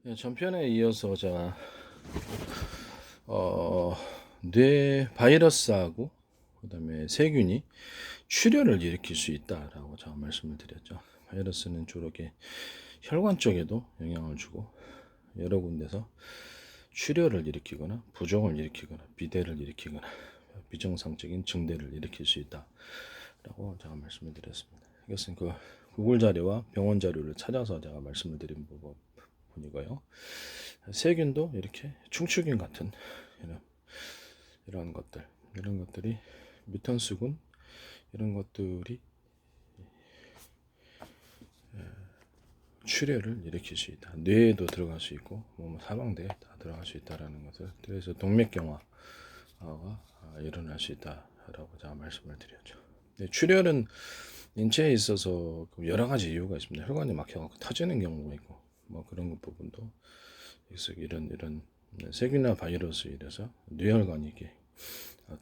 예, 전편에 이어서 제가 뇌 바이러스하고 그다음에 세균이 출혈을 일으킬 수 있다라고 제가 말씀을 드렸죠. 바이러스는 주로 이렇게 혈관 쪽에도 영향을 주고 여러 군데서 출혈을 일으키거나 부종을 일으키거나 비대를 일으키거나 비정상적인 증대를 일으킬 수 있다라고 제가 말씀을 드렸습니다. 이것은 그 구글 자료와 병원 자료를 찾아서 제가 말씀을 드린 부분이고요. 세균도 이렇게 충치균 같은 이런 것들이 뮤턴스군 이런 것들이 출혈을 일으킬 수 있다. 뇌에도 들어갈 수 있고 사방대에 다 들어갈 수 있다라는 것을, 그래서 동맥경화가 일어날 수 있다라고 제가 말씀을 드렸죠. 출혈은 인체에 있어서 여러 가지 이유가 있습니다. 혈관이 막혀갖고 터지는 경우가 있고 그런 것 부분도 있어. 이런 세균이나 바이러스에 의해서 뇌혈관이 이게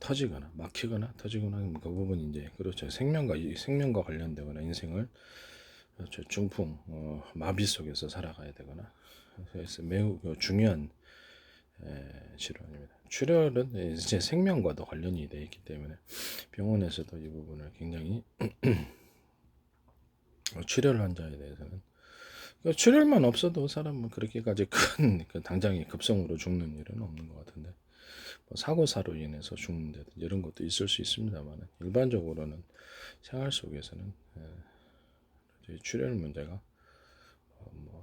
터지거나 막히거나 터지거나 그 부분이 이제 그렇죠. 생명과 관련되거나 인생을 그렇죠. 중풍 마비 속에서 살아가야 되거나 그래서 매우 중요한 질환입니다. 출혈은 이제 생명과도 관련이 되어 있기 때문에 병원에서도 이 부분을 굉장히 출혈 환자에 대해서는 출혈만 없어도 사람은 그렇게까지 큰 당장에 급성으로 죽는 일은 없는 것 같은데 사고사로 인해서 죽는다든지 이런 것도 있을 수 있습니다만 일반적으로는 생활 속에서는 출혈 문제가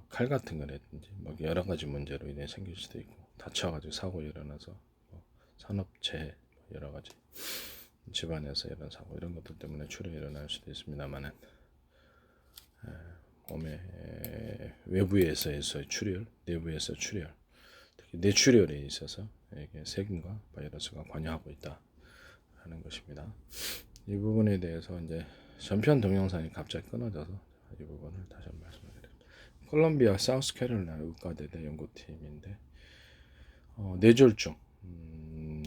칼 같은 거라든지 여러 가지 문제로 인해 생길 수도 있고 다쳐가지고 사고 일어나서 산업재해 여러 가지 집안에서 이런 사고 이런 것들 때문에 출혈이 일어날 수도 있습니다만은 몸의 외부에서의 출혈, 내부에서 출혈, 특히 뇌출혈에 있어서 이게 세균과 바이러스가 관여하고 있다 하는 것입니다. 이 부분에 대해서 이제 전편 동영상이 갑자기 끊어져서 이 부분을 다시 한번 말씀드립니다. 콜롬비아 사우스캐롤라이나 의과대대 연구팀인데 뇌졸중,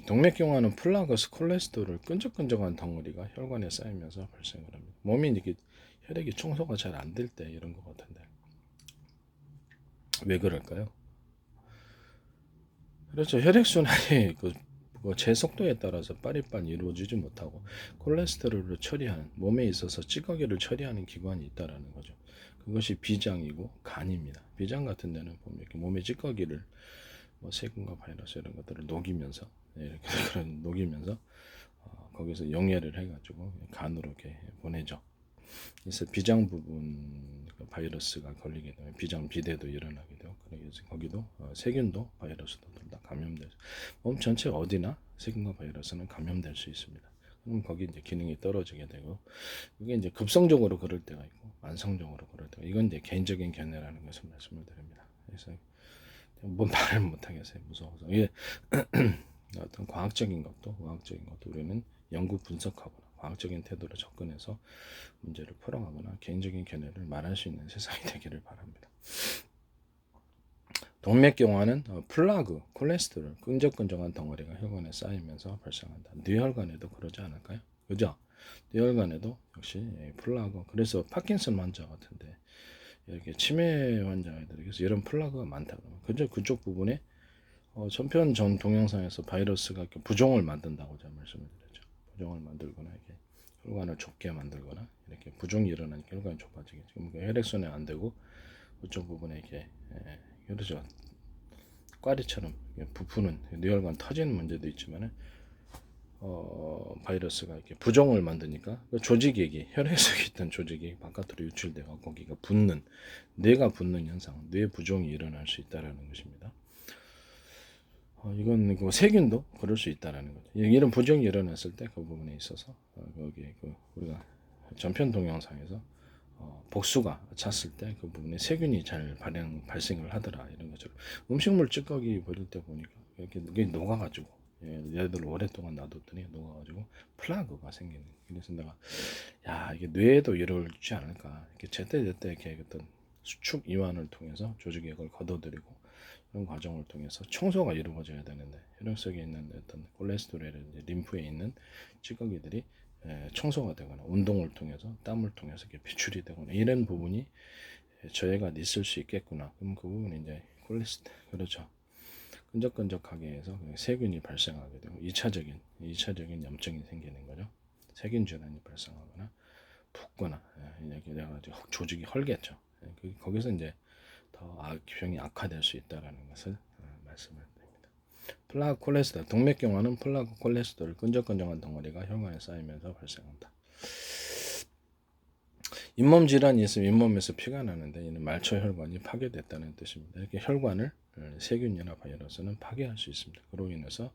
동맥경화는 플라그스 콜레스테롤 끈적끈적한 덩어리가 혈관에 쌓이면서 발생을 합니다. 몸이 이렇게 혈액이 청소가 잘 안 될 때 이런 것 같은데 왜 그럴까요? 그렇죠. 혈액순환이 제 속도에 따라서 빠릿빠릿 이루어지지 못하고 콜레스테롤을 처리하는 몸에 있어서 찌꺼기를 처리하는 기관이 있다라는 거죠. 그것이 비장이고 간입니다. 비장 같은 데는 보면 이렇게 몸의 찌꺼기를 세균과 바이러스 이런 것들을 녹이면서 이렇게 그런 녹이면서 거기서 용해를 해가지고 간으로 이렇게 보내죠. 그래서 비장 부분 바이러스가 걸리게 되면 비장 비대도 일어나게 되고 그래서 거기도 세균도 바이러스도 둘 다 감염돼서 몸 전체 어디나 세균과 바이러스는 감염될 수 있습니다. 그럼 거기 이제 기능이 떨어지게 되고 이게 이제 급성적으로 그럴 때가 있고 만성적으로 그럴 때가 이건 이제 개인적인 견해라는 것을 말씀을 드립니다. 그래서 뭐 말을 못 하겠어요. 무서워서 이게 어떤 과학적인 것도 우리는 연구 분석하거나 과학적인 태도로 접근해서 문제를 풀어가거나 개인적인 견해를 말할 수 있는 세상이 되기를 바랍니다. 동맥경화는 플라그, 콜레스테롤, 끈적끈적한 덩어리가 혈관에 쌓이면서 발생한다. 뇌혈관에도 그러지 않을까요? 그죠? 뇌혈관에도 역시 플라그. 그래서 파킨슨 환자 같은데 이렇게 치매 환자들에게서 이런 플라그가 많다 그러면 그쪽 부분에 전편 전 동영상에서 바이러스가 부종을 만든다고 제가 말씀을 드렸죠. 부종을 만들거나 이렇게 혈관을 좁게 만들거나 이렇게 부종이 일어나니까 혈관이 좁아지게 지금 혈액순환이 안 되고 그쪽 부분에 이렇게 그렇죠. 꽈리처럼 부푸는 뇌혈관 터지는 문제도 있지만은 바이러스가 이렇게 부종을 만드니까 그 조직액이 혈액 속에 있던 조직이 바깥으로 유출되고 거기가 붓는 뇌가 붓는 현상, 뇌 부종이 일어날 수 있다라는 것입니다. 이건 세균도 그럴 수 있다라는 거죠. 이런 부종이 일어났을 때 그 부분에 있어서 거기에 우리가 전편 동영상에서 복수가 찼을 때 그 부분에 세균이 잘 발생을 하더라 이런 것처럼 음식물 찌꺼기 버릴 때 보니까 이게 녹아가지고 얘들 오랫동안 놔뒀더니 녹아가지고 플라그가 생기는. 그래서 내가 이게 뇌에도 이러지 않을까 이렇게 제때제때 이렇게 어떤 수축 이완을 통해서 조직액을 걷어들이고 이런 과정을 통해서 청소가 이루어져야 되는데 혈액 속에 있는 어떤 콜레스테롤이라든지 림프에 있는 찌꺼기들이 청소가 되거나 운동을 통해서 땀을 통해서 이렇게 배출이 되거나 이런 부분이 저해가 있을 수 있겠구나. 그럼 그 부분이 이제 콜레스테롤 그렇죠. 끈적끈적하게 해서 세균이 발생하게 되고 2차적인 염증이 생기는 거죠. 세균 질환이 발생하거나 붓거나 이렇게 돼가지고 조직이 헐겠죠. 거기서 이제 더 병이 악화될 수 있다라는 것을 말씀을 드립니다. 플라그 콜레스테롤, 동맥경화는 플라그 콜레스테롤 끈적끈적한 덩어리가 혈관에 쌓이면서 발생한다. 잇몸 질환이 있으면 잇몸에서 피가 나는데 이는 말초 혈관이 파괴됐다는 뜻입니다. 이렇게 혈관을 세균이나 바이러스는 파괴할 수 있습니다. 그로 인해서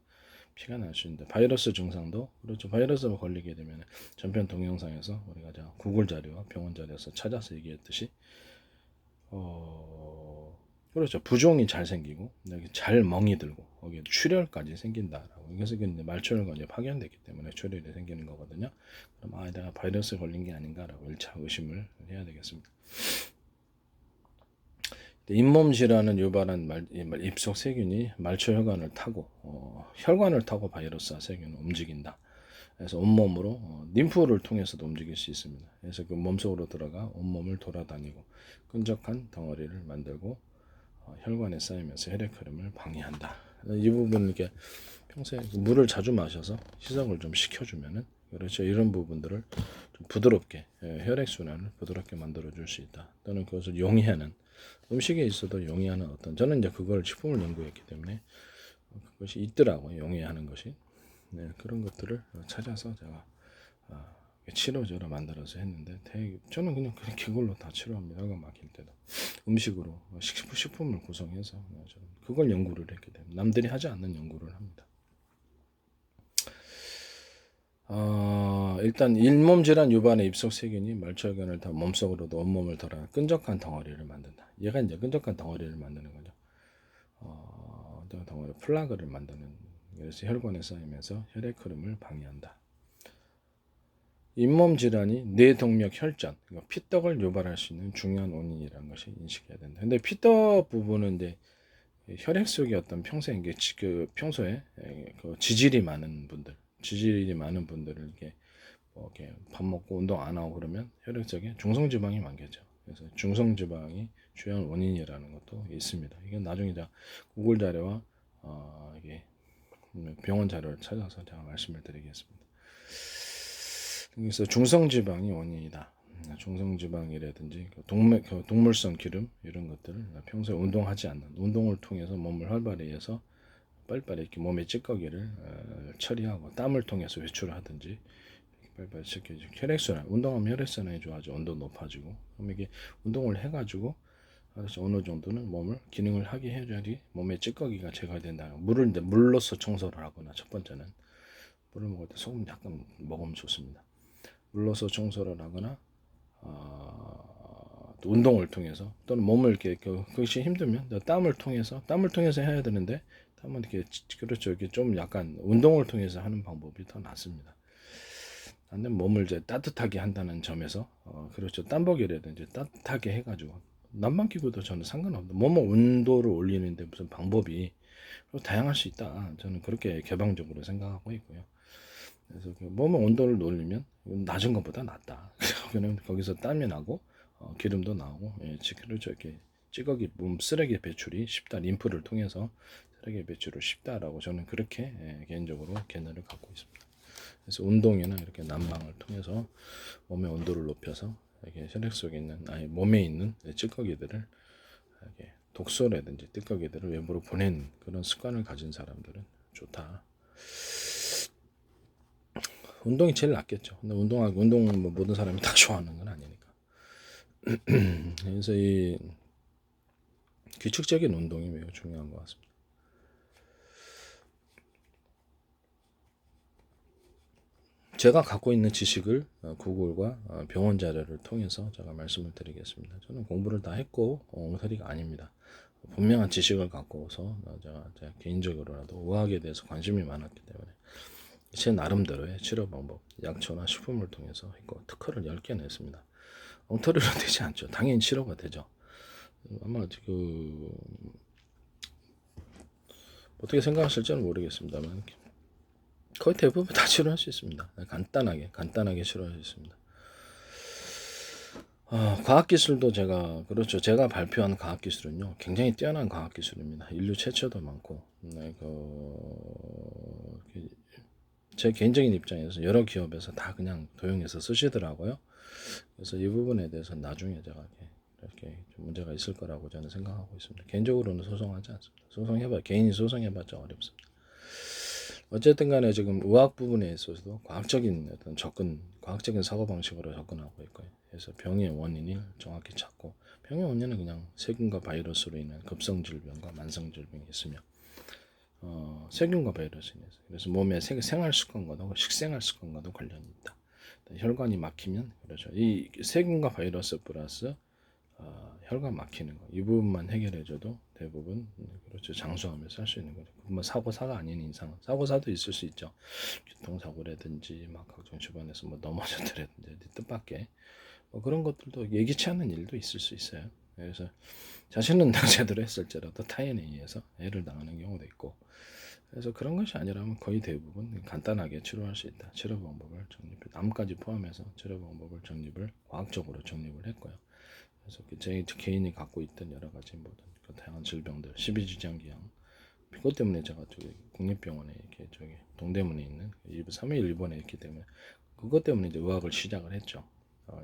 피가 날 수 있는데 바이러스 증상도 그렇죠. 바이러스가 걸리게 되면 전편 동영상에서 우리가 구글 자료와 병원 자료에서 찾아서 얘기했듯이 그렇죠. 부종이 잘 생기고 잘 멍이 들고 거기에 출혈까지 생긴다라고. 그래서 말초혈관이 파견됐기 때문에 출혈이 생기는 거거든요. 그럼 내가 바이러스 걸린 게 아닌가라고 1차 의심을 해야 되겠습니다. 잇몸 질환은 유발한 입속 세균이 말초혈관을 타고 혈관을 타고 바이러스와 세균을 움직인다. 그래서 온몸으로 림프를 통해서도 움직일 수 있습니다. 그래서 그 몸속으로 들어가 온몸을 돌아다니고 끈적한 덩어리를 만들고 혈관에 쌓이면서 혈액 흐름을 방해한다. 이 부분을 이렇게 평소에 물을 자주 마셔서 희석을 좀 시켜주면은 그렇죠. 이런 부분들을 좀 부드럽게 혈액 순환을 부드럽게 만들어 줄 수 있다. 또는 그것을 용이하는 음식에 있어도 용이하는 저는 이제 그걸 식품을 연구했기 때문에 그것이 있더라고요. 용이하는 것이. 네, 그런 것들을 찾아서 제가 치료제로 만들어서 했는데 저는 그냥 그걸로 다 치료합니다. 가 막힐 때도 음식으로 식품을 구성해서 저는 그걸 연구를 했기 때문에 남들이 하지 않는 연구를 합니다. 일단 잇몸 질환 유발의 입속 세균이 말초혈관을 다 몸속으로도 온몸을 돌아 끈적한 덩어리를 만든다. 얘가 이제 끈적한 덩어리를 만드는 거죠. 덩어리 플라그를 만드는. 그래서 혈관에 쌓이면서 혈액 흐름을 방해한다. 잇몸 질환이 뇌동맥 혈전, 그러니까 피떡을 유발할 수 있는 중요한 원인이라는 것이 인식해야 된다. 근데 피떡 부분은 이제 혈액 속에 평소에 그 지질이 많은 분들을 이렇게 밥 먹고 운동 안 하고 그러면 혈액 속에 중성지방이 많겠죠. 그래서 중성지방이 주요한 원인이라는 것도 있습니다. 이건 나중에 구글 자료와 이게 병원 자료를 찾아서 제가 말씀을 드리겠습니다. 그래서 중성지방이 원인이다. 중성지방이라든지 동물성 기름 이런 것들을 평소에 운동하지 않는 운동을 통해서 몸을 활발히 해서 빨리빨리 이렇게 몸의 찌꺼기를 처리하고 땀을 통해서 외출하든지 빨리빨리 시켜주고 혈액순환 운동하면 혈액순환이 좋아지고 온도 높아지고 그럼 이게 운동을 해가지고 어느 정도는 몸을 기능을 하게 해줘야지 몸의 찌꺼기가 제거된다. 물로서 청소를 하거나 첫 번째는 물을 먹을 때 소금 약간 먹으면 좋습니다. 물로서 청소를 하거나 또 운동을 통해서 또는 몸을 이렇게 그것이 힘들면 땀을 통해서 해야 되는데 땀은 이렇게 그렇죠. 이렇게 좀 약간 운동을 통해서 하는 방법이 더 낫습니다. 근데 몸을 이제 따뜻하게 한다는 점에서 그렇죠. 땀복이라든지 따뜻하게 해가지고 난방기구도 저는 상관없는데 몸의 온도를 올리는데 무슨 방법이 다양할 수 있다. 저는 그렇게 개방적으로 생각하고 있고요. 그래서 몸의 온도를 올리면 낮은 것보다 낫다. 그러면 거기서 땀이 나고 기름도 나오고 그렇죠. 이렇게 찌꺼기 몸 쓰레기 배출이 쉽다. 림프를 통해서 쓰레기 배출을 쉽다라고 저는 그렇게 개인적으로 견해를 갖고 있습니다. 그래서 운동이나 이렇게 난방을 통해서 몸의 온도를 높여서 이렇게 혈액 속에 있는 몸에 있는 찌꺼기들을 이렇게 독소라든지 찌꺼기들을 외부로 보내는 그런 습관을 가진 사람들은 좋다. 운동이 제일 낫겠죠. 근데 운동 모든 사람이 다 좋아하는 건 아니니까. 그래서 이 규칙적인 운동이 매우 중요한 것 같습니다. 제가 갖고 있는 지식을 구글과 병원 자료를 통해서 제가 말씀을 드리겠습니다. 저는 공부를 다 했고 엉터리가 아닙니다. 분명한 지식을 갖고서 제가 개인적으로라도 의학에 대해서 관심이 많았기 때문에 제 나름대로의 치료 방법, 약초나 식품을 통해서 했고 특허를 10개 냈습니다. 엉터리로 되지 않죠. 당연히 치료가 되죠. 아마 어떻게 생각하실지는 모르겠습니다만 거의 대부분 다 치료할 수 있습니다. 간단하게 치료할 수 있습니다. 과학기술도 제가 발표한 과학기술은요, 굉장히 뛰어난 과학기술입니다. 인류 최초도 많고, 제 개인적인 입장에서 여러 기업에서 다 그냥 도용해서 쓰시더라고요. 그래서 이 부분에 대해서 나중에 제가 이렇게 좀 문제가 있을 거라고 저는 생각하고 있습니다. 개인적으로는 소송하지 않습니다. 개인이 소송해봤자 어렵습니다. 어쨌든 간에 지금 의학 부분에 있어서도 과학적인 어떤 과학적인 사고방식으로 접근하고 있고요. 그래서 병의 원인을 정확히 찾고, 병의 원인은 그냥 세균과 바이러스로 인한 급성질병과 만성질병이 있으며, 세균과 바이러스에 있어요. 그래서 몸의 생활습관과도 식생활 습관과도 관련이 있다. 혈관이 막히면 그렇죠. 이 세균과 바이러스 플러스 혈관 막히는 거, 이 부분만 해결해줘도 대부분 그렇죠, 장수하면서 할 수 있는 거죠. 뭐 사고사가 아닌 이상, 사고사도 있을 수 있죠. 교통사고라든지 막 각종 주변에서 뭐 넘어졌더라든지 뜻밖의 뭐 그런 것들도 예기치 않은 일도 있을 수 있어요. 그래서 자신은 제대로 했을지라도 타인에 의해서 애를 당하는 경우도 있고, 그래서 그런 것이 아니라면 거의 대부분 간단하게 치료할 수 있다. 치료 방법을 암까지 포함해서 치료 방법을 과학적으로 정립을 했고요. 그래서 제 개인이 갖고 있던 여러 가지 모든 다양한 질병들, 12지장기형, 그것 때문에 제가 국립병원에 이렇게 동대문에 있는 3일 일본에 있기 때문에 그것 때문에 이제 의학을 시작을 했죠.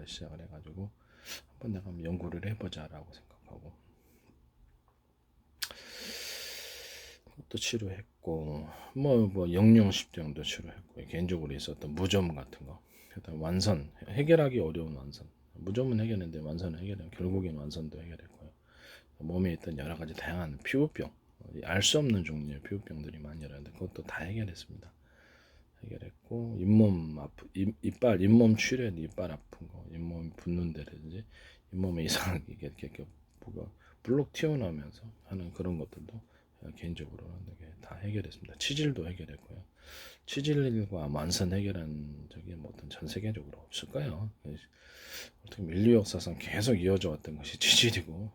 시작을 해가지고 한번 내가 한번 연구를 해보자라고 생각하고 또 치료했고, 뭐 영양실조도 치료했고, 개인적으로 있었던 무좀 같은 거, 그다음 해결하기 어려운 완선, 무좀은 해결했는데 완선은 결국엔 완선도 해결했고요. 몸에 있던 여러 가지 다양한 피부병, 알 수 없는 종류의 피부병들이 많이 일어나는데 그것도 다 해결했습니다. 해결했고, 잇몸 출혈, 이빨 아픈 거, 잇몸 붓는 데라든지 잇몸에 이상하게 이렇게 뭐가 블록 튀어나오면서 하는 그런 것들도 개인적으로는 다 해결했습니다. 치질도 해결했고요. 치질과 만선 해결한 적이 뭐 어떤 전 세계적으로 없을까요? 어떻게 인류 역사상 계속 이어져 왔던 것이 치질이고,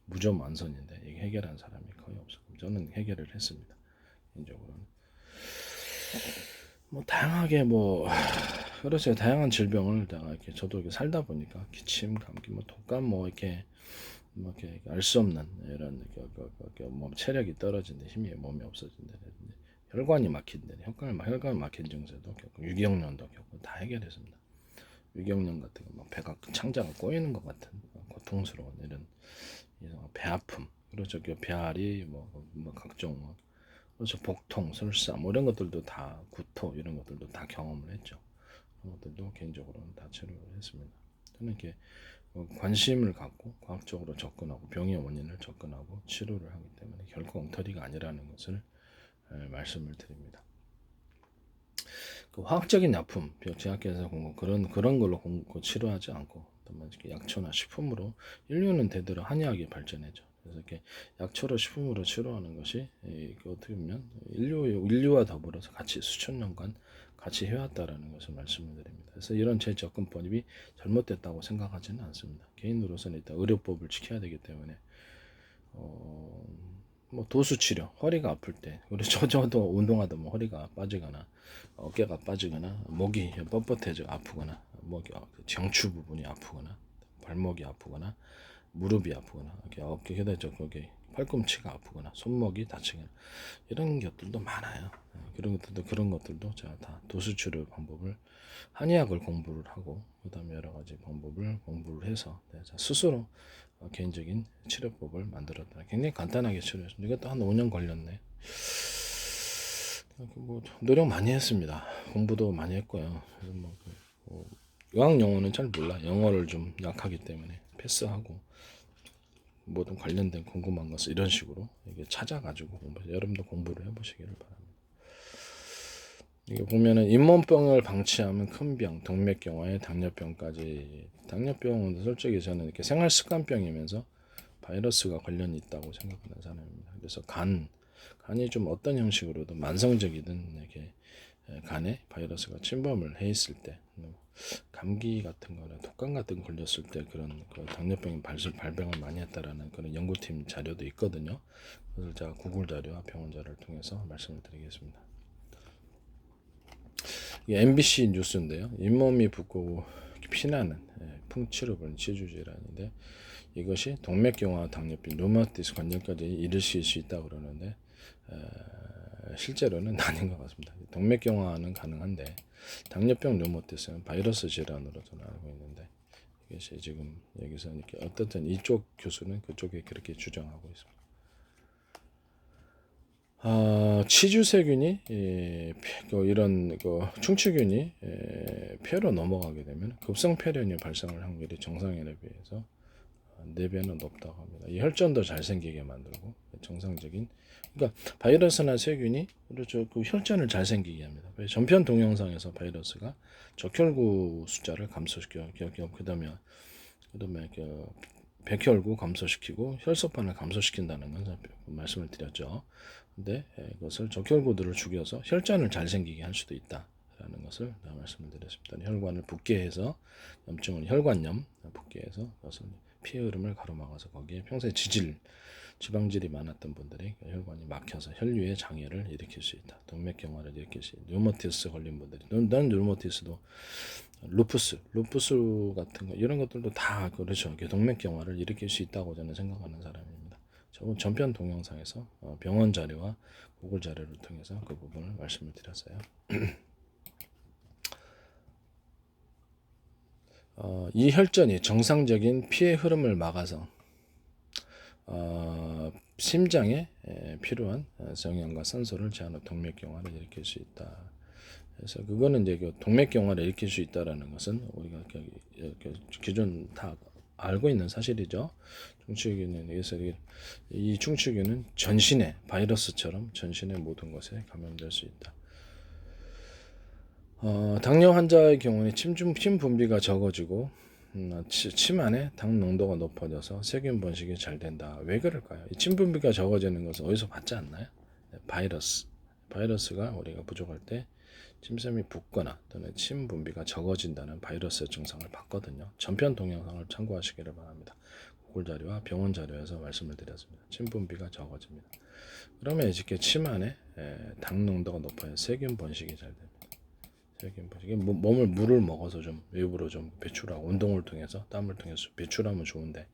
무좀 완선인데 이게 해결한 사람이 거의 없었고, 저는 해결을 했습니다. 개인적으로는 뭐 다양하게 그렇죠. 다양한 질병을 이렇게 저도 이렇게 살다 보니까 기침, 감기, 독감 이렇게 알 수 없는 이런 뭐 체력이 떨어진다, 힘이 몸이 없어진다, 혈관이 막힌다, 혈관 막힌 증세도 겪고, 유경련도 겪고 다 해결했습니다. 유경련 같은 거, 배가 창자가 꼬이는 것 같은 고통스러운 이런 배 아픔, 그렇죠. 배앓이, 각종 그렇죠. 복통, 설사 이런 것들도 다, 구토 이런 것들도 다 경험을 했죠. 그런 것들도 개인적으로는 다 치료를 했습니다. 저는 이렇게 관심을 갖고 과학적으로 접근하고 병의 원인을 접근하고 치료를 하기 때문에 결코 엉터리가 아니라는 것을 말씀을 드립니다. 그 화학적인 약품, 제약회사 공급 그런 걸로 치료하지 않고 약초나 식품으로, 인류는 대대로 한의학이 발전했죠. 그래서 이렇게 약초로 식품으로 치료하는 것이 어떻게 보면 인류와 더불어서 같이 수천 년간 같이 해왔다라는 것을 말씀을 드립니다. 그래서 이런 제 접근법이 잘못됐다고 생각하지는 않습니다. 개인으로서는 일단 의료법을 지켜야 되기 때문에 도수 치료, 허리가 아플 때, 그리고 저도 운동하다 허리가 빠지거나 어깨가 빠지거나 목이 뻣뻣해져 아프거나 정추 부분이 아프거나 발목이 아프거나 무릎이 아프거나 어깨에다 거기 팔꿈치가 아프거나 손목이 다치거나 이런 것들도 많아요. 그런 것들도 제가 다 도수 치료 방법을 한의학을 공부를 하고 그다음에 여러 가지 방법을 공부를 해서 스스로 개인적인 치료법을 만들었다. 굉장히 간단하게 치료했습니다. 이것도 한 5년 걸렸네. 노력 많이 했습니다. 공부도 많이 했고요. 의학 용어는 잘 몰라. 영어를 좀 약하기 때문에 패스하고 모든 관련된 궁금한 것을 이런 식으로 이게 찾아가지고 여러분도 공부를 해보시기를 바랍니다. 이게 보면은 잇몸병을 방치하면 큰 병, 동맥경화에 당뇨병까지. 당뇨병은 솔직히 저는 이렇게 생활습관병이면서 바이러스가 관련이 있다고 생각하는 사람입니다. 그래서 간이 좀 어떤 형식으로든 만성적이든 이렇게 간에 바이러스가 침범을 해 있을 때, 감기 같은 거나 독감 같은 거 걸렸을 때 그런 당뇨병이 발병을 많이 했다라는 그런 연구팀 자료도 있거든요. 그래서 제가 구글 자료와 병원 자료를 통해서 말씀을 드리겠습니다. 이게 MBC 뉴스인데요. 잇몸이 붓고 피나는 풍치로 보는 치주질환인데 이것이 동맥경화, 당뇨병, 류마티스 관절까지 이르실 수 있다고 그러는데 실제로는 아닌 것 같습니다. 동맥경화는 가능한데 당뇨병, 류마티스는 바이러스 질환으로 저는 알고 있는데 이것이 지금 여기서 이렇게 어떻든 이쪽 교수는 그쪽에 그렇게 주장하고 있습니다. 치주세균이 이런 충치균이 폐로 넘어가게 되면 급성폐렴이 발생할 확률이 정상인에 비해서 4배는 높다고 합니다. 이 혈전도 잘 생기게 만들고 정상적인 그러니까 바이러스나 세균이 그렇죠 그 혈전을 잘 생기게 합니다. 전편 동영상에서 바이러스가 적혈구 숫자를 감소시켜 그다음에 그 백혈구 감소시키고 혈소판을 감소시킨다는 건 말씀을 드렸죠. 근데 이것을 적혈구들을 죽여서 혈전을 잘 생기게 할 수도 있다라는 것을 말씀을 드렸습니다. 혈관을 붓게 해서 염증을 혈관염 붓게 해서 그것을 피의 흐름을 가로막아서 거기에 평소에 지방질이 많았던 분들이 혈관이 막혀서 혈류의 장애를 일으킬 수 있다. 동맥경화를 일으킬 수 있다. 류마티스 걸린 분들이 난 류마티스도 루푸스 같은 거 이런 것들도 다 그렇죠. 동맥경화를 일으킬 수 있다고 저는 생각하는 사람입니다. 저번 전편 동영상에서 병원 자료와 구글 자료를 통해서 그 부분을 말씀을 드렸어요. 이 혈전이 정상적인 피의 흐름을 막아서 심장에 필요한 성형과 산소를 제한하는 동맥경화를 일으킬 수 있다. 그래서 그거는 이제 그 동맥경화를 일으킬 수 있다라는 것은 우리가 기존 다 알고 있는 사실이죠. 충치균은 그래서 이 충치균은 전신에 바이러스처럼 전신의 모든 것에 감염될 수 있다. 당뇨 환자의 경우는 침 분비가 적어지고 침 안에 당 농도가 높아져서 세균 번식이 잘 된다. 왜 그럴까요? 이 침 분비가 적어지는 것은 어디서 받지 않나요? 바이러스가 우리가 부족할 때 침샘이 붓거나 또는 침 분비가 적어진다는 바이러스 증상을 받거든요. 전편 동영상을 참고하시기를 바랍니다. 구글 자료와 병원 자료에서 말씀을 드렸습니다. 침 분비가 적어집니다. 그러면 이렇게 침 안에 당 농도가 높아야 세균 번식이 잘 됩니다. 세균 번식이 몸을 물을 먹어서 좀 외부로 좀 배출하고 운동을 통해서 땀을 통해서 배출하면 좋은데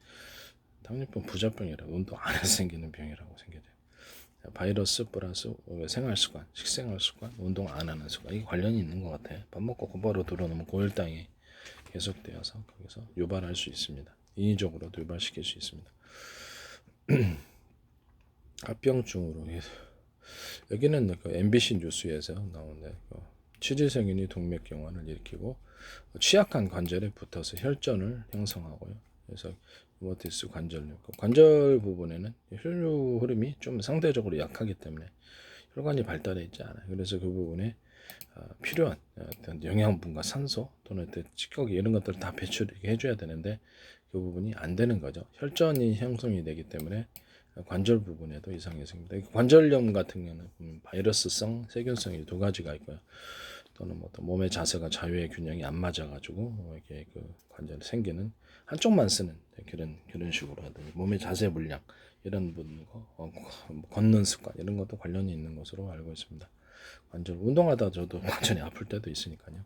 당뇨병 부작병이라 운동 안 해서 생기는 병이라고 생겨요. 바이러스 플러스 생활습관, 식생활습관, 운동 안 하는 습관 이게 관련이 있는 것 같아요. 밥 먹고 곧바로 들어놓으면 고혈당이 계속되어서 거기서 유발할 수 있습니다. 인위적으로도 유발시킬 수 있습니다. 합병증으로 여기는 그 MBC 뉴스에서 나오는데 치질세균이 동맥경화를 일으키고 취약한 관절에 붙어서 혈전을 형성하고요. 그래서 류마티스 관절 부분에는 혈류 흐름이 좀 상대적으로 약하기 때문에 혈관이 발달해 있지 않아요. 그래서 그 부분에 필요한 어떤 영양분과 산소 또는 찌꺼기 이런 것들을 다 배출해 줘야 되는데 그 부분이 안 되는 거죠. 혈전이 형성이 되기 때문에 관절 부분에도 이상이 생깁니다. 관절염 같은 경우는 바이러스성, 세균성이 두 가지가 있고요. 또는 뭐 몸의 자세가 자유의 균형이 안 맞아가지고 이렇게 그 관절이 생기는 한쪽만 쓰는 그런 식으로 하더니 몸의 자세 물량 이런 분과 걷는 습관 이런 것도 관련이 있는 것으로 알고 있습니다. 관절 운동하다 저도 관절이 아플 때도 있으니까요.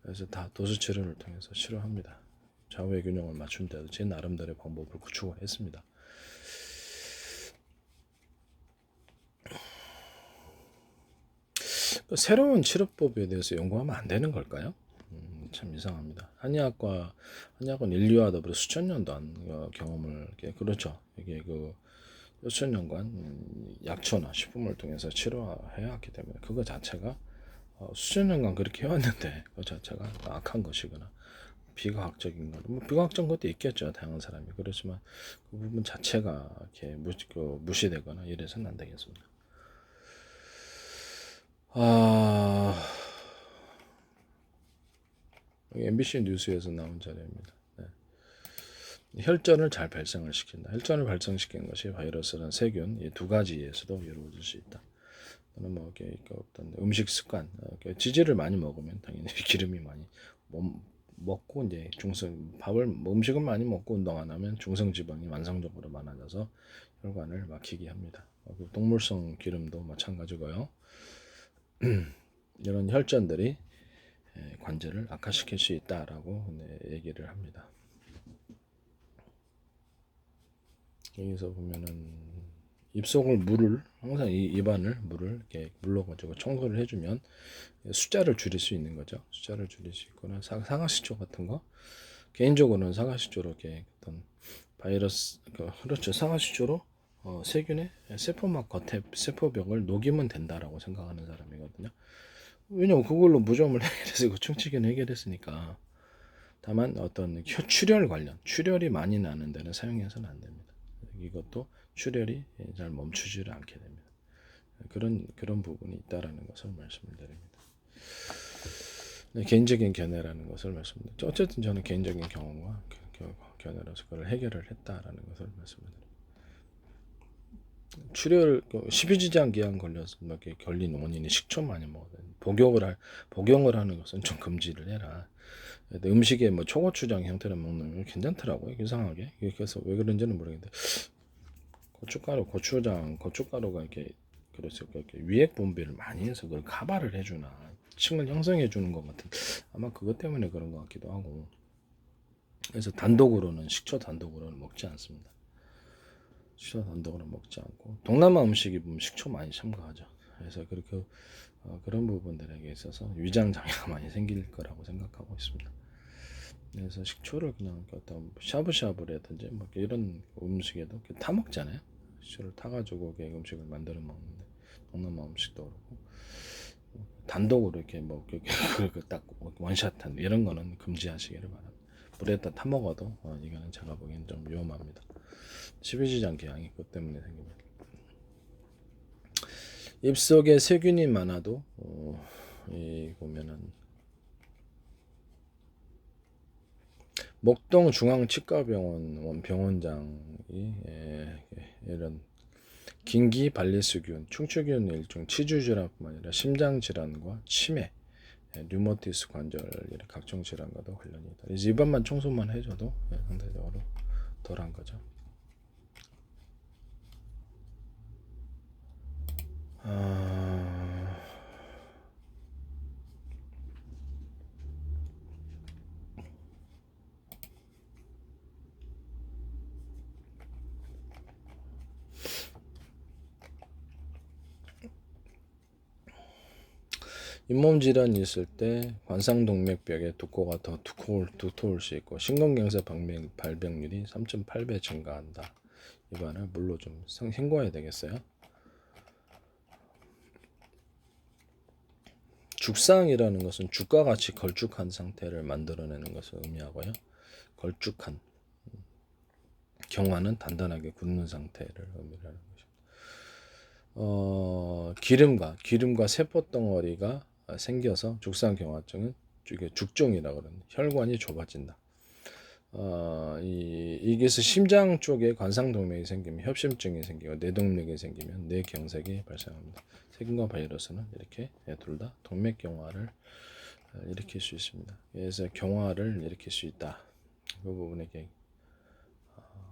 그래서 다 도수 치료를 통해서 치료합니다. 좌우의 균형을 맞춘 때도 제 나름대로의 방법을 구축을 했습니다. 새로운 치료법에 대해서 연구하면 안 되는 걸까요? 참 이상합니다. 한의학은 인류와 더불어 수천 년도 경험을 그렇죠. 이게 수천 년간 약초나 식품을 통해서 치료해야 하기 때문에 그거 자체가 수천 년간 그렇게 해왔는데 그 자체가 악한 것이거나 비과학적인 것, 비과학적인 것도 있겠죠. 다양한 사람이 그렇지만 그 부분 자체가 이렇게 무시되거나 이래서는 안 되겠습니다. MBC 뉴스에서 나온 자료입니다. 네. 혈전을 잘 발생을 시킨다. 혈전을 발생시키는 것이 바이러스란 세균 이 두 가지에서도 이루어질 수 있다. 또는 뭐 어떤 음식 습관, 지질을 많이 먹으면 당연히 기름이 많이 먹고 이제 음식을 많이 먹고 운동 안 하면 중성 지방이 만성적으로 많아져서 혈관을 막히게 합니다. 동물성 기름도 마찬가지고요. 이런 혈전들이 관절을 악화시킬 수 있다라고 얘기를 합니다. 여기서 보면은 입속을 물을 항상 이 입안을 물을 이렇게 물러가지고 청소를 해주면 숫자를 줄일 수 있는 거죠. 숫자를 줄일 수 있거나 사과식초 같은 거 개인적으로는 사과식초로 이렇게 어떤 바이러스 그렇죠. 사과식초로 세균의 세포막 겉에 세포벽을 녹이면 된다라고 생각하는 사람이거든요. 왜냐면 그걸로 무좀을 해결해서 충치균 해결했으니까. 다만 어떤 출혈 관련 출혈이 많이 나는 데는 사용해서는 안 됩니다. 이것도 출혈이 잘 멈추지를 않게 됩니다. 그런 부분이 있다라는 것을 말씀을 드립니다. 네, 개인적인 견해라는 것을 말씀드립니다. 어쨌든 저는 개인적인 경험과 견해로서 그걸 해결을 했다라는 것을 말씀드립니다. 출혈 십이지장 기한 걸려서 이렇게 걸린 원인이 식초 많이 먹어요. 복용을 하는 것은 좀 금지를 해라. 음식에 뭐 초고추장 형태로 먹는 건 괜찮더라고요. 이상하게. 그래서 왜 그런지는 모르겠는데 고춧가루가 이렇게 그래서 이렇게 위액 분비를 많이 해서 그걸 카바를 해주나 층을 형성해 주는 것 같은 아마 그것 때문에 그런 것 같기도 하고. 그래서 식초 단독으로는 먹지 않습니다. 식초 단독으로 먹지 않고 동남아 음식이 보면 식초 많이 첨가하죠. 그래서 그렇게 그런 부분들에게 있어서 위장 장애가 많이 생길 거라고 생각하고 있습니다. 그래서 식초를 그냥 어떤 샤브샤브라든지 뭐 이런 음식에도 타 먹잖아요. 식초를 타가지고 음식을 만들어 먹는데 동남아 음식도 그렇고 단독으로 이렇게 뭐 딱 원샷한 이런 거는 금지하시기를 바랍니다. 물에다 타 먹어도 이거는 제가 보기엔 좀 위험합니다. 십이지장 기항이 그것 때문에 생깁니다. 입속에 세균이 많아도 보면은 목동 중앙치과병원 병원장이 이런 긴기 발리스균, 충추균 일종 치주질환뿐만 아니라 심장 질환과 치매, 류머티스 관절 이런 각종 질환과도 관련이 있다. 이제 입안만 청소만 해줘도 상대적으로 덜한 거죠. 잇몸 질환이 있을 때 관상동맥벽의 독고가 더 두터울 수 있고 심근경색 발병률이 3.8배 증가한다. 입안을 물로 좀 헹궈야 되겠어요. 죽상이라는 것은 죽과 같이 걸쭉한 상태를 만들어내는 것을 의미하고요. 걸쭉한 경화는 단단하게 굳는 상태를 의미하는 것입니다. 기름과 세포 덩어리가 생겨서 죽상 경화증은 죽종이라고 그러는 혈관이 좁아진다. 이게서 심장 쪽에 관상동맥이 생기면 협심증이 생기고 뇌동맥이 생기면 뇌경색이 발생합니다. 세균과 바이러스는 이렇게 둘 다 동맥 경화를 일으킬 수 있습니다. 그래서 경화를 일으킬 수 있다. 그 부분에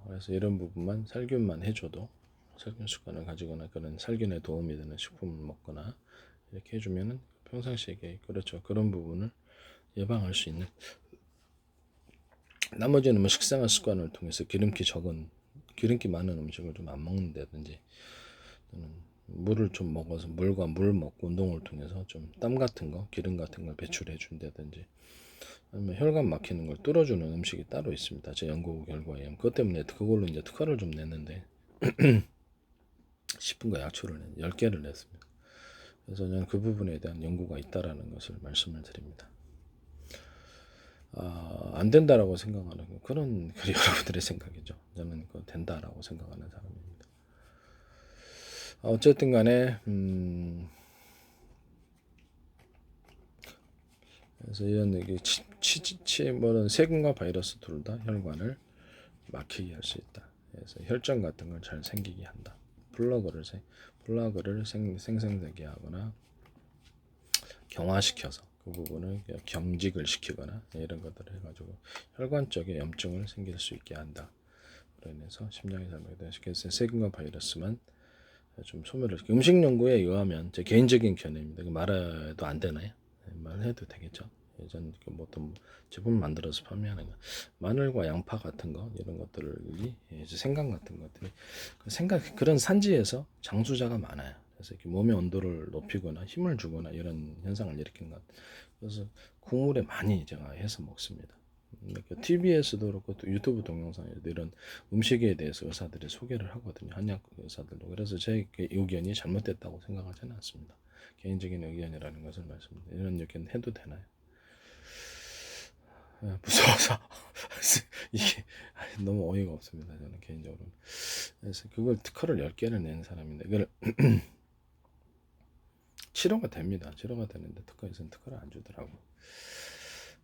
그래서 이런 부분만 살균만 해줘도 살균 습관을 가지거나 그런 살균에 도움이 되는 식품을 먹거나 이렇게 해주면은 평상시에 그렇죠. 그런 부분을 예방할 수 있는. 나머지는 뭐 식생활 습관을 통해서 기름기 많은 음식을 좀 안 먹는다든지 물을 좀 먹어서 물과 물 먹고 운동을 통해서 좀 땀 같은 거 기름 같은 걸 배출해 준다든지 아니면 혈관 막히는 걸 뚫어주는 음식이 따로 있습니다. 제 연구 결과에 그것 때문에 그걸로 이제 특허를 좀 냈는데 10분과 약초를 10개를 냈습니다. 그래서 저는 그 부분에 대한 연구가 있다라는 것을 말씀을 드립니다. 안 된다라고 생각하는 그런 여러분들의 생각이죠. 저는 그거 된다라고 생각하는 사람입니다. 어쨌든 간에 그래서 이런 뭐는 세균과 바이러스 둘 다 혈관을 막히게 할 수 있다. 그래서 혈전 같은 걸 잘 생기게 한다. 플러그를 생성되게 하거나 경화시켜서 그 부분을 경직을 시키거나 이런 것들을 해가지고 혈관 쪽에 염증을 생길 수 있게 한다. 그로 인해서 심장이 잘못되는 그래서 세균과 바이러스만 좀 소멸을 음식 연구에 의하면 제 개인적인 견해입니다. 말해도 안 되나요? 말해도 되겠죠. 예전 뭐 어떤 제품 만들어서 판매하는 거, 마늘과 양파 같은 거 이런 것들이 이제 생강 같은 것들이 그런 산지에서 장수자가 많아요. 그래서 이렇게 몸의 온도를 높이거나 힘을 주거나 이런 현상을 일으키는 것. 그래서 국물에 많이 제가 해서 먹습니다. TV에서도 그렇고 또 유튜브 동영상에도 이런 음식에 대해서 의사들이 소개를 하거든요. 한약 의사들도. 그래서 제 의견이 잘못됐다고 생각하지는 않습니다. 개인적인 의견이라는 것을 말씀드립니다. 이런 의견 해도 되나요? 무서워서 이게 너무 어이가 없습니다. 저는 개인적으로. 그래서 그걸 특허를 10개를 낸 사람인데 그걸 치료가 됩니다. 치료가 되는데 특허에서는 특허를 안 주더라고.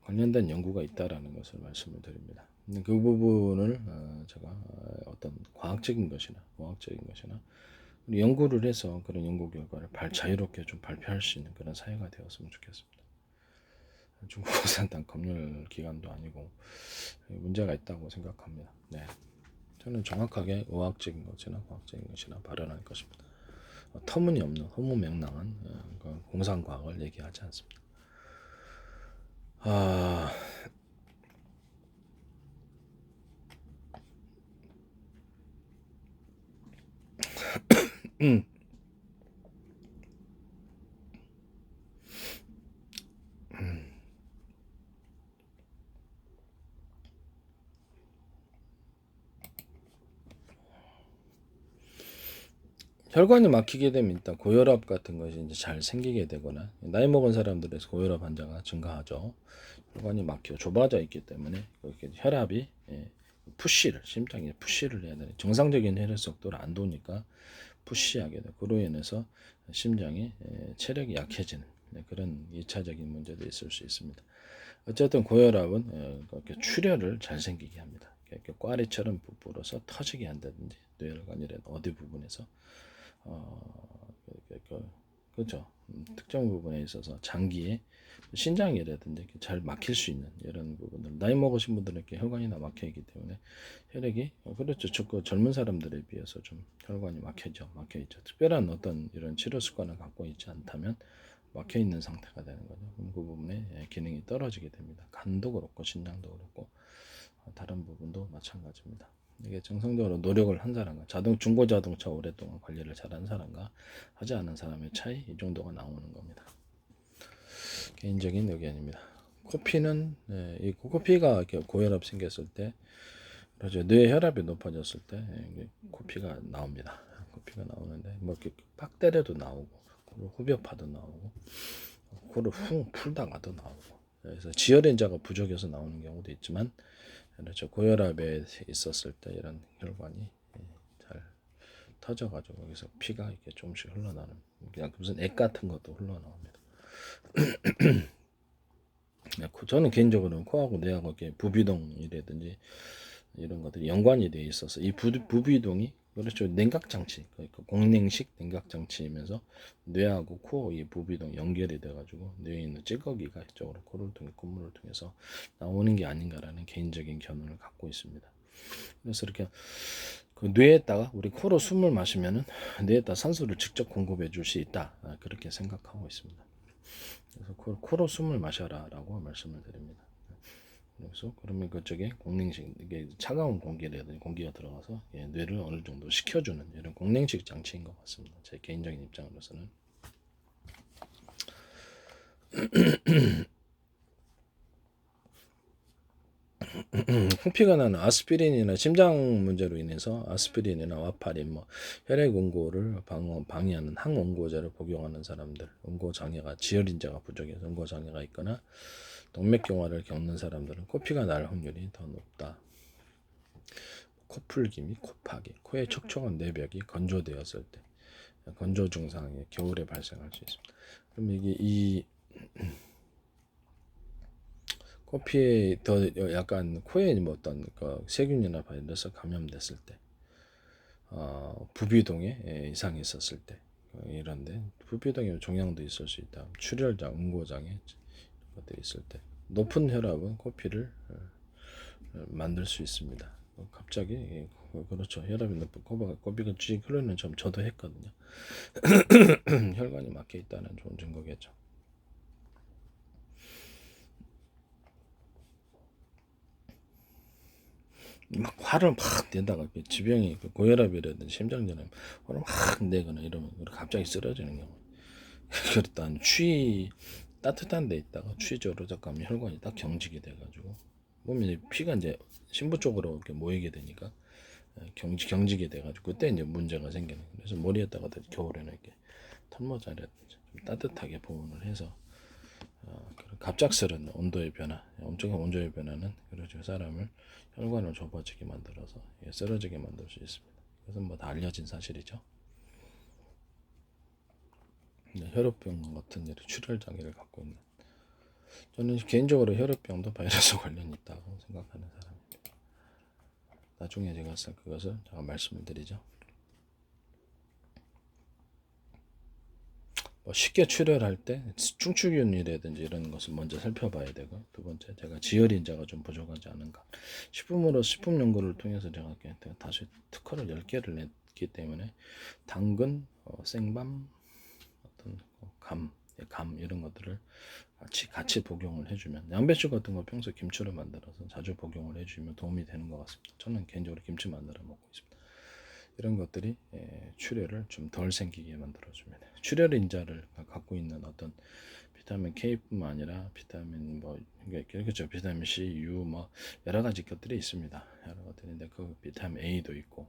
관련된 연구가 있다라는 것을 말씀을 드립니다. 그 부분을 제가 어떤 과학적인 것이나 연구를 해서 그런 연구 결과를 자유롭게 좀 발표할 수 있는 그런 사회가 되었으면 좋겠습니다. 중국 공산당 검열 기관도 아니고 문제가 있다고 생각합니다. 네, 저는 정확하게 의학적인 것이나 과학적인 것이나 발언할 것입니다. 터무니없는 허무맹랑한 공상과학을 얘기하지 않습니다. 혈관이 막히게 되면 일단 고혈압 같은 것이 이제 잘 생기게 되거나 나이 먹은 사람들에서 고혈압 환자가 증가하죠. 혈관이 막혀 좁아져 있기 때문에 그렇게 혈압이 심장이 푸시를 해야 되는 정상적인 혈액 속도를 안 도니까 푸시하게 돼. 그로 인해서 심장이 체력이 약해지는 그런 2차적인 문제도 있을 수 있습니다. 어쨌든 고혈압은 그렇게 출혈을 잘 생기게 합니다. 이렇게 꽈리처럼 부풀어서 터지게 한다든지 뇌혈관이라든 어디 부분에서 그렇죠. 특정 부분에 있어서 장기에 신장이라든지 잘 막힐 수 있는 이런 부분들 나이 먹으신 분들은 이렇게 혈관이나 막혀 있기 때문에 혈액이 그렇죠. 젊은 사람들에 비해서 좀 혈관이 막혀 있죠. 특별한 어떤 이런 치료 습관을 갖고 있지 않다면 막혀 있는 상태가 되는 거죠. 그 부분에 기능이 떨어지게 됩니다. 간도 그렇고 신장도 그렇고 다른 부분도 마찬가지입니다. 이게 정상적으로 노력을 한 사람과 중고 자동차 오랫동안 관리를 잘한 사람과 하지 않은 사람의 차이 이 정도가 나오는 겁니다. 개인적인 의견입니다. 코피는 이 코피가 이렇게 고혈압 생겼을 때 그렇죠. 뇌 혈압이 높아졌을 때 코피가 나옵니다. 코피가 나오는데 뭐 이렇게 팍 때려도 나오고 후벼파도 나오고 코를 훅 풀다가도 나오고 그래서 지혈인자가 부족해서 나오는 경우도 있지만 그렇죠. 고혈압에 있었을 때 이런 혈관이 잘 터져가지고 여기서 피가 이렇게 조금씩 흘러나는 그냥 무슨 액 같은 것도 흘러나옵니다. 저는 개인적으로는 코하고 뇌하고 이렇게 부비동이라든지 이런 것들이 연관이 되어 있어서 이 부비동이 그렇죠. 냉각장치, 그러니까 공냉식 냉각장치이면서 뇌하고 코 이 부비동 연결이 돼가지고 뇌에 있는 찌꺼기가 이쪽으로 코를 통해 콧물을 통해서 나오는 게 아닌가라는 개인적인 견해를 갖고 있습니다. 그래서 이렇게 그 뇌에다가 우리 코로 숨을 마시면은 뇌에다 산소를 직접 공급해 줄 수 있다 그렇게 생각하고 있습니다. 그래서 코로 숨을 마셔라라고 말씀을 드립니다. 그래서 그러면 그쪽에 공냉식 이게 차가운 공기라든지 공기가 들어가서 뇌를 어느 정도 식혀주는 이런 공냉식 장치인 것 같습니다. 제 개인적인 입장으로서는. 코피가 나는 아스피린이나 심장 문제로 인해서 아스피린이나 와파린 뭐 혈액 응고를 방해하는 항응고제를 복용하는 사람들, 응고 장애가 지혈인자가 부족해서 응고 장애가 있거나 동맥경화를 겪는 사람들은 코피가 날 확률이 더 높다. 코풀기 및 코파기, 코의 촉촉한 내벽이 건조되었을 때 건조 증상이 겨울에 발생할 수 있습니다. 그럼 이게 이 코피에 더 약간 코에 뭐 어떤 그 세균이나 바이러스 감염됐을 때 부비동에 이상이 있었을 때 이런데 부비동에 종양도 있을 수 있다. 출혈장, 응고장애 것들이 있을 때 높은 혈압은 코피를 만들 수 있습니다. 갑자기 그렇죠. 혈압이 높고 코피가 쭉 흐르는 점 저도 했거든요. 혈관이 막혀 있다는 좋은 증거겠죠. 막 화를 막 내다가 그 지병이 그 고혈압이라든지 심장질환 화를 막 내거나 이러면 갑자기 쓰러지는 경우. 그렇다 추위 따뜻한 데 있다가 추위 조르적하면 혈관이 딱 경직이 돼가지고 몸에 피가 이제 심부 쪽으로 이렇게 모이게 되니까 경직이 돼가지고 그때 이제 문제가 생기는 거예요. 그래서 머리에다가 겨울에는 이렇게 털모자라든지 좀 따뜻하게 보온을 해서 그런 갑작스런 온도의 변화, 엄청난 온도의 변화는 그러죠 사람을 혈관을 좁아지게 만들어서 쓰러지게 만들 수 있습니다. 그래서 뭐 다 알려진 사실이죠. 혈압병 같은 일이 출혈 장애를 갖고 있는 저는 개인적으로 혈압병도 바이러스 관련이 있다고 생각하는 사람입니다. 나중에 제가 그것을 제가 말씀을 드리죠. 뭐 쉽게 출혈할 때 충축균이라든지 이런 것을 먼저 살펴봐야 되고 두 번째 제가 지혈인자가 좀 부족하지 않은가 식품 연구를 통해서 제가 다시 특허를 10개를 냈기 때문에 당근, 생밤, 어떤 감 이런 것들을 같이 복용을 해주면 양배추 같은 거 평소 김치로 만들어서 자주 복용을 해주면 도움이 되는 것 같습니다. 저는 개인적으로 김치 만들어 먹고 있습니다. 이런 것들이 출혈을 좀 덜 생기게 만들어줍니다. 출혈 인자를 갖고 있는 어떤 비타민 K뿐만 아니라 비타민 뭐 그렇죠 비타민 C, U 뭐 여러 가지 것들이 있습니다. 여러 것들인데 그 비타민 A도 있고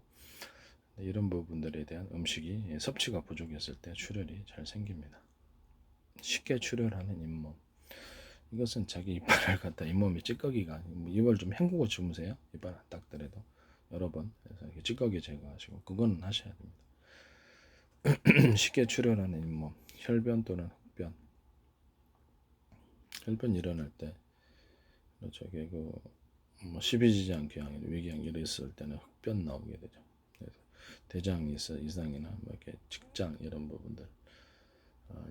이런 부분들에 대한 음식이 섭취가 부족했을 때 출혈이 잘 생깁니다. 쉽게 출혈하는 잇몸 이것은 자기 이빨을 갖다 잇몸이 찌꺼기가 이빨 좀 헹구고 주무세요. 이빨 안 닦더라도 여러 번 그래서 이렇게 찌꺼기 제거하시고 그건 하셔야 됩니다. 쉽게 출혈하는 잇몸 혈변 또는 흑변 혈변 일어날 때 저기 그뭐 십이지지 않게 위궤양 이랬을 때는 흑변 나오게 되죠. 그래서 대장 이상이나 뭐 이렇게 직장 이런 부분들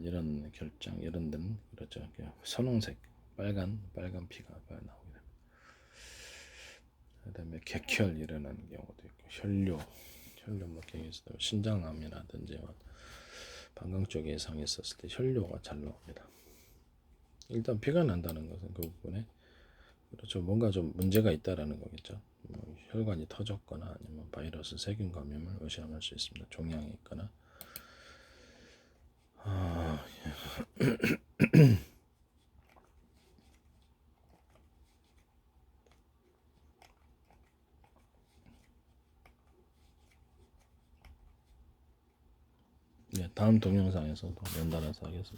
이런 결장 이런 데는 그렇죠. 선홍색 빨간 피가 나오게 됩니다. 그다음에 객혈 일어나는 경우도 있고 혈뇨 뭐 신장암이라든지 방광 쪽에 이상이 있었을 때 혈뇨가 잘 나옵니다. 일단 피가 난다는 것은 그 부분에 그렇죠. 뭔가 좀 문제가 있다라는 거겠죠. 뭐 혈관이 터졌거나 아니면 바이러스 세균 감염을 의심할 수 있습니다. 종양이 있거나. 다음 동영상에서도 연달아서 하겠습니다.